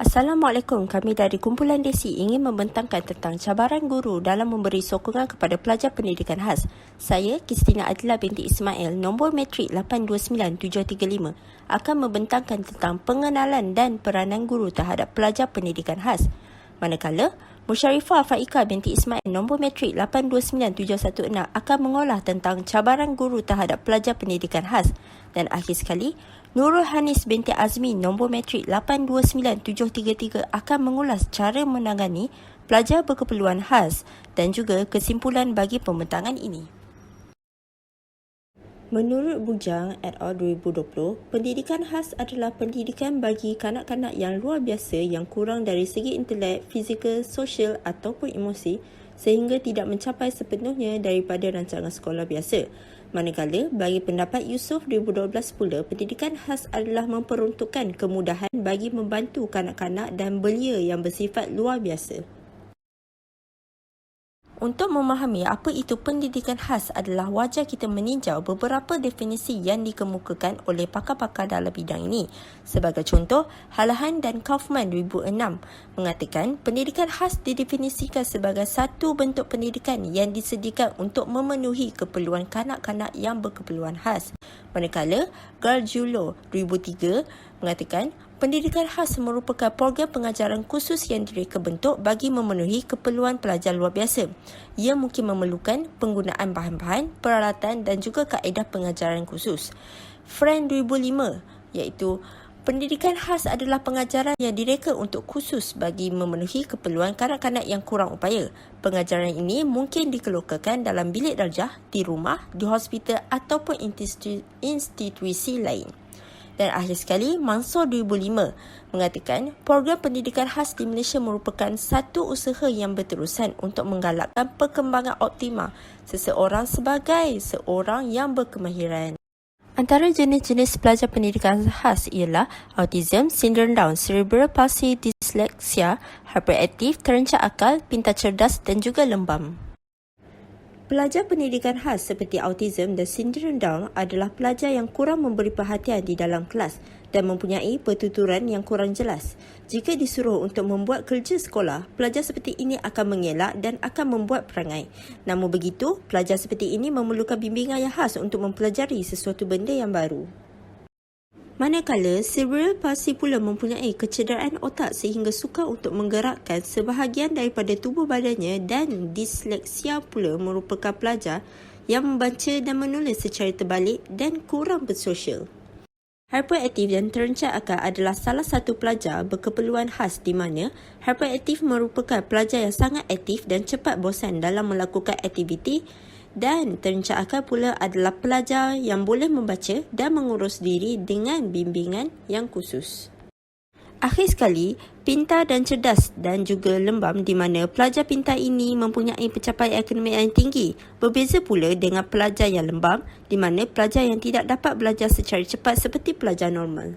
Assalamualaikum, kami dari Kumpulan Desi ingin membentangkan tentang cabaran guru dalam memberi sokongan kepada pelajar pendidikan khas. Saya, Kristina Adila binti Ismail, nombor matrik 829735, akan membentangkan tentang pengenalan dan peranan guru terhadap pelajar pendidikan khas. Manakala, Musharifah Faika binti Ismail, nombor matrik 829716, akan mengolah tentang cabaran guru terhadap pelajar pendidikan khas. Dan akhir sekali, Nurul Hanis binti Azmi, nombor matrik 829733, akan mengulas cara menangani pelajar berkeperluan khas dan juga kesimpulan bagi pembentangan ini. Menurut Bujang et al. 2020, pendidikan khas adalah pendidikan bagi kanak-kanak yang luar biasa yang kurang dari segi intelek, fizikal, sosial ataupun emosi sehingga tidak mencapai sepenuhnya daripada rancangan sekolah biasa. Manakala, bagi pendapat Yusof 2012 pula, pendidikan khas adalah memperuntukkan kemudahan bagi membantu kanak-kanak dan belia yang bersifat luar biasa. Untuk memahami apa itu pendidikan khas adalah wajar kita meninjau beberapa definisi yang dikemukakan oleh pakar-pakar dalam bidang ini. Sebagai contoh, Halahan dan Kaufman 2006 mengatakan pendidikan khas didefinisikan sebagai satu bentuk pendidikan yang disediakan untuk memenuhi keperluan kanak-kanak yang berkeperluan khas. Manakala, Gargiulo 2003 mengatakan pendidikan khas merupakan program pengajaran khusus yang direka bentuk bagi memenuhi keperluan pelajar luar biasa. Ia mungkin memerlukan penggunaan bahan-bahan, peralatan dan juga kaedah pengajaran khusus. Friend 2005 iaitu pendidikan khas adalah pengajaran yang direka untuk khusus bagi memenuhi keperluan kanak-kanak yang kurang upaya. Pengajaran ini mungkin dikeluarkan dalam bilik darjah, di rumah, di hospital ataupun institusi lain. Dan akhir sekali, Mansor 2005 mengatakan program pendidikan khas di Malaysia merupakan satu usaha yang berterusan untuk menggalakkan perkembangan optima seseorang sebagai seorang yang berkemahiran. Antara jenis-jenis pelajar pendidikan khas ialah autism, sindrom Down, cerebral palsy, disleksia, hyperaktif, terancam akal, pintar cerdas dan juga lembam. Pelajar pendidikan khas seperti autism dan sindrom Down adalah pelajar yang kurang memberi perhatian di dalam kelas dan mempunyai pertuturan yang kurang jelas. Jika disuruh untuk membuat kerja sekolah, pelajar seperti ini akan mengelak dan akan membuat perangai. Namun begitu, pelajar seperti ini memerlukan bimbingan yang khas untuk mempelajari sesuatu benda yang baru. Manakala, cerebral palsy pula mempunyai kecederaan otak sehingga sukar untuk menggerakkan sebahagian daripada tubuh badannya, dan disleksia pula merupakan pelajar yang membaca dan menulis secara terbalik dan kurang bersosial. Hyperaktif dan terancam akal adalah salah satu pelajar berkeperluan khas di mana hyperaktif merupakan pelajar yang sangat aktif dan cepat bosan dalam melakukan aktiviti, dan terancam akal pula adalah pelajar yang boleh membaca dan mengurus diri dengan bimbingan yang khusus. Akhir sekali, pintar dan cerdas dan juga lembam di mana pelajar pintar ini mempunyai pencapaian akademik yang tinggi. Berbeza pula dengan pelajar yang lembam di mana pelajar yang tidak dapat belajar secara cepat seperti pelajar normal.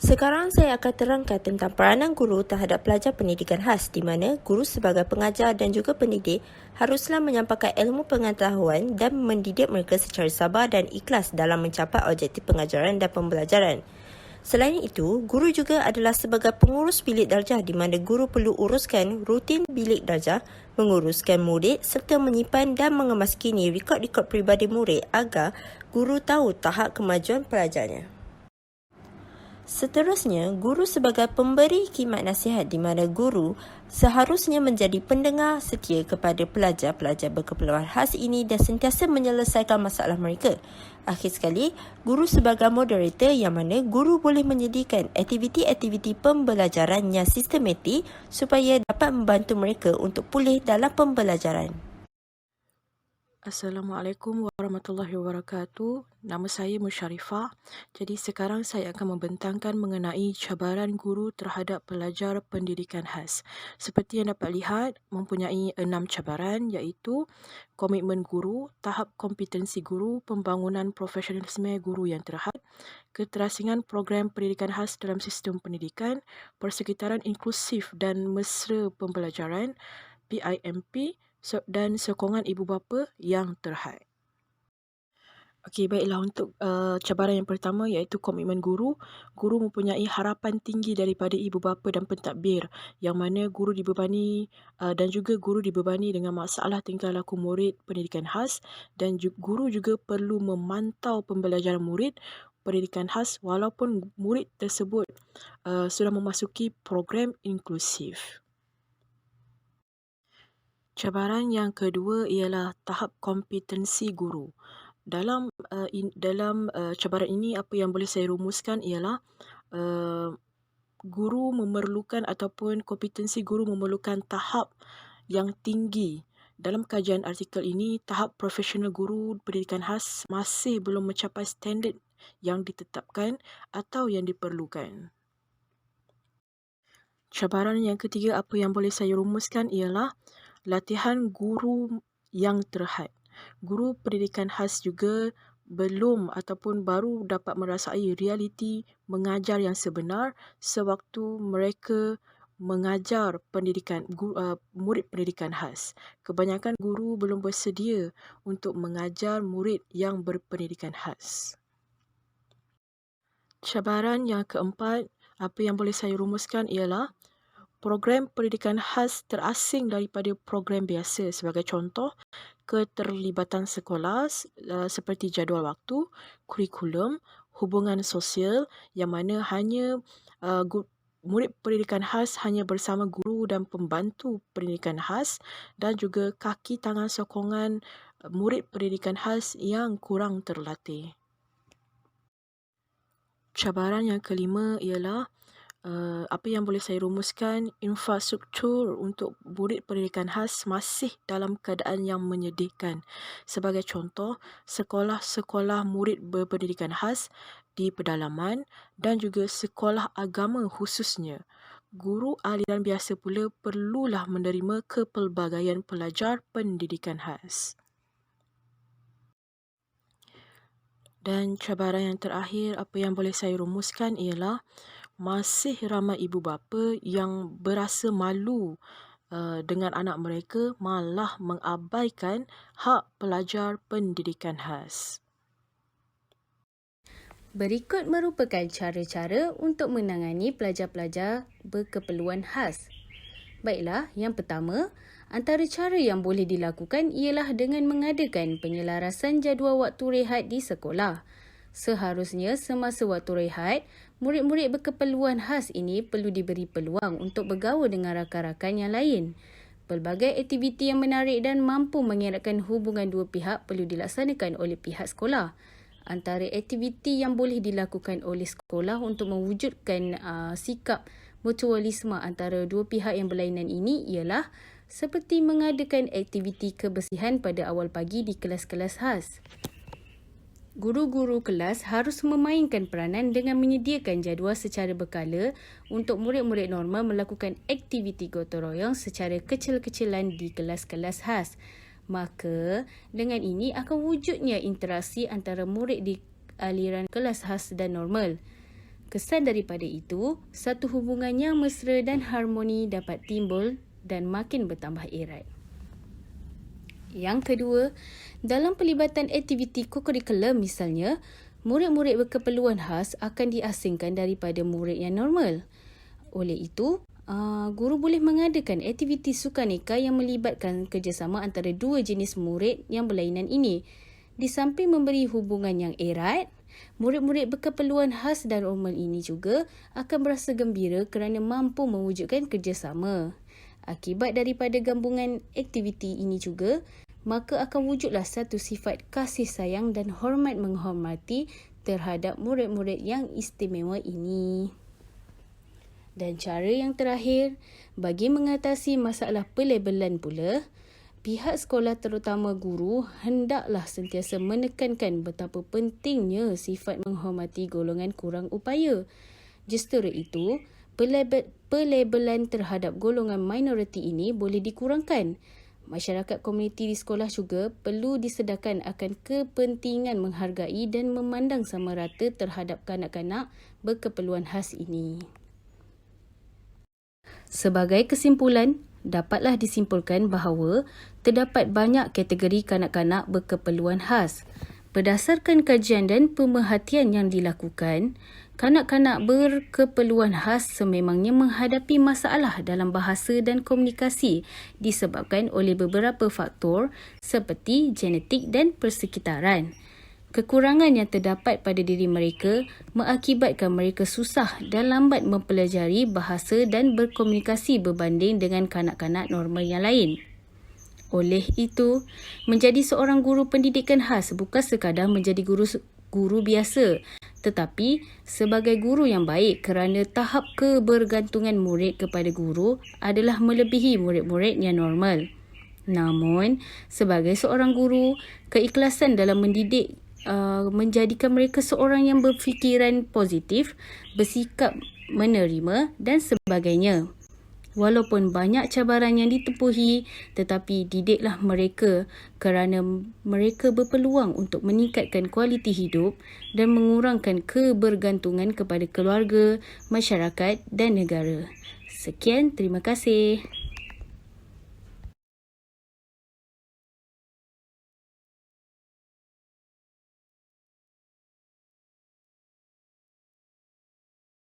Sekarang saya akan terangkan tentang peranan guru terhadap pelajar pendidikan khas di mana guru sebagai pengajar dan juga pendidik haruslah menyampaikan ilmu pengetahuan dan mendidik mereka secara sabar dan ikhlas dalam mencapai objektif pengajaran dan pembelajaran. Selain itu, guru juga adalah sebagai pengurus bilik darjah di mana guru perlu uruskan rutin bilik darjah, menguruskan murid serta menyimpan dan mengemaskini rekod-rekod peribadi murid agar guru tahu tahap kemajuan pelajarnya. Seterusnya, guru sebagai pemberi khidmat nasihat di mana guru seharusnya menjadi pendengar setia kepada pelajar-pelajar berkeperluan khas ini dan sentiasa menyelesaikan masalah mereka. Akhir sekali, guru sebagai moderator yang mana guru boleh menyediakan aktiviti-aktiviti pembelajaran yang sistematik supaya dapat membantu mereka untuk pulih dalam pembelajaran. Assalamualaikum warahmatullahi wabarakatuh. Nama saya Musharifah. Jadi sekarang saya akan membentangkan mengenai cabaran guru terhadap pelajar pendidikan khas. Seperti yang dapat lihat, mempunyai 6 cabaran iaitu komitmen guru, tahap kompetensi guru, pembangunan profesionalisme guru yang terhad, keterasingan program pendidikan khas dalam sistem pendidikan, persekitaran inklusif dan mesra pembelajaran, PIMP, dan sokongan ibu bapa yang terhad. Okey, baiklah untuk cabaran yang pertama iaitu komitmen guru. Guru mempunyai harapan tinggi daripada ibu bapa dan pentadbir yang mana guru dibebani dan juga guru dibebani dengan masalah tingkah laku murid pendidikan khas dan guru juga perlu memantau pembelajaran murid pendidikan khas walaupun murid tersebut sudah memasuki program inklusif. Cabaran yang kedua ialah tahap kompetensi guru. Dalam cabaran ini apa yang boleh saya rumuskan ialah guru memerlukan ataupun kompetensi guru memerlukan tahap yang tinggi. Dalam kajian artikel ini, tahap profesional guru pendidikan khas masih belum mencapai standard yang ditetapkan atau yang diperlukan. Cabaran yang ketiga apa yang boleh saya rumuskan ialah latihan guru yang terhad. Guru pendidikan khas juga belum ataupun baru dapat merasai realiti mengajar yang sebenar sewaktu mereka mengajar murid pendidikan khas. Kebanyakan guru belum bersedia untuk mengajar murid yang berpendidikan khas. Cabaran yang keempat, apa yang boleh saya rumuskan ialah program pendidikan khas terasing daripada program biasa. Sebagai contoh, keterlibatan sekolah seperti jadual waktu, kurikulum, hubungan sosial yang mana hanya murid pendidikan khas hanya bersama guru dan pembantu pendidikan khas dan juga kaki tangan sokongan murid pendidikan khas yang kurang terlatih. Cabaran yang kelima ialah apa yang boleh saya rumuskan, infrastruktur untuk murid pendidikan khas masih dalam keadaan yang menyedihkan. Sebagai contoh, sekolah-sekolah murid berpendidikan khas di pedalaman dan juga sekolah agama khususnya. Guru aliran biasa pula perlulah menerima kepelbagaian pelajar pendidikan khas. Dan cabaran yang terakhir, apa yang boleh saya rumuskan ialah masih ramai ibu bapa yang berasa malu dengan anak mereka malah mengabaikan hak pelajar pendidikan khas. Berikut merupakan cara-cara untuk menangani pelajar-pelajar berkeperluan khas. Baiklah, yang pertama, antara cara yang boleh dilakukan ialah dengan mengadakan penyelarasan jadual waktu rehat di sekolah. Seharusnya semasa waktu rehat, murid-murid berkeperluan khas ini perlu diberi peluang untuk bergaul dengan rakan-rakan yang lain. Pelbagai aktiviti yang menarik dan mampu mengeratkan hubungan dua pihak perlu dilaksanakan oleh pihak sekolah. Antara aktiviti yang boleh dilakukan oleh sekolah untuk mewujudkan sikap mutualisme antara dua pihak yang berlainan ini ialah seperti mengadakan aktiviti kebersihan pada awal pagi di kelas-kelas khas. Guru-guru kelas harus memainkan peranan dengan menyediakan jadual secara berkala untuk murid-murid normal melakukan aktiviti gotong royong secara kecil-kecilan di kelas-kelas khas. Maka, dengan ini akan wujudnya interaksi antara murid di aliran kelas khas dan normal. Kesan daripada itu, satu hubungan yang mesra dan harmoni dapat timbul dan makin bertambah erat. Yang kedua, dalam pelibatan aktiviti kokurikulum misalnya, murid-murid berkeperluan khas akan diasingkan daripada murid yang normal. Oleh itu, guru boleh mengadakan aktiviti sukaneka yang melibatkan kerjasama antara dua jenis murid yang berlainan ini. Di samping memberi hubungan yang erat, murid-murid berkeperluan khas dan normal ini juga akan berasa gembira kerana mampu mewujudkan kerjasama. Akibat daripada gabungan aktiviti ini juga, maka akan wujudlah satu sifat kasih sayang dan hormat menghormati terhadap murid-murid yang istimewa ini. Dan cara yang terakhir, bagi mengatasi masalah pelabelan pula, pihak sekolah terutama guru hendaklah sentiasa menekankan betapa pentingnya sifat menghormati golongan kurang upaya. Justru itu, pelabelan terhadap golongan minoriti ini boleh dikurangkan. Masyarakat komuniti di sekolah juga perlu disedarkan akan kepentingan menghargai dan memandang sama rata terhadap kanak-kanak berkeperluan khas ini. Sebagai kesimpulan, dapatlah disimpulkan bahawa terdapat banyak kategori kanak-kanak berkeperluan khas. Berdasarkan kajian dan pemerhatian yang dilakukan, kanak-kanak berkeperluan khas sememangnya menghadapi masalah dalam bahasa dan komunikasi disebabkan oleh beberapa faktor seperti genetik dan persekitaran. Kekurangan yang terdapat pada diri mereka mengakibatkan mereka susah dan lambat mempelajari bahasa dan berkomunikasi berbanding dengan kanak-kanak normal yang lain. Oleh itu, menjadi seorang guru pendidikan khas bukan sekadar menjadi guru biasa, tetapi sebagai guru yang baik kerana tahap kebergantungan murid kepada guru adalah melebihi murid-murid yang normal. Namun, sebagai seorang guru, keikhlasan dalam mendidik menjadikan mereka seorang yang berfikiran positif, bersikap menerima dan sebagainya. Walaupun banyak cabaran yang ditempuhi, tetapi didiklah mereka kerana mereka berpeluang untuk meningkatkan kualiti hidup dan mengurangkan kebergantungan kepada keluarga, masyarakat dan negara. Sekian, terima kasih.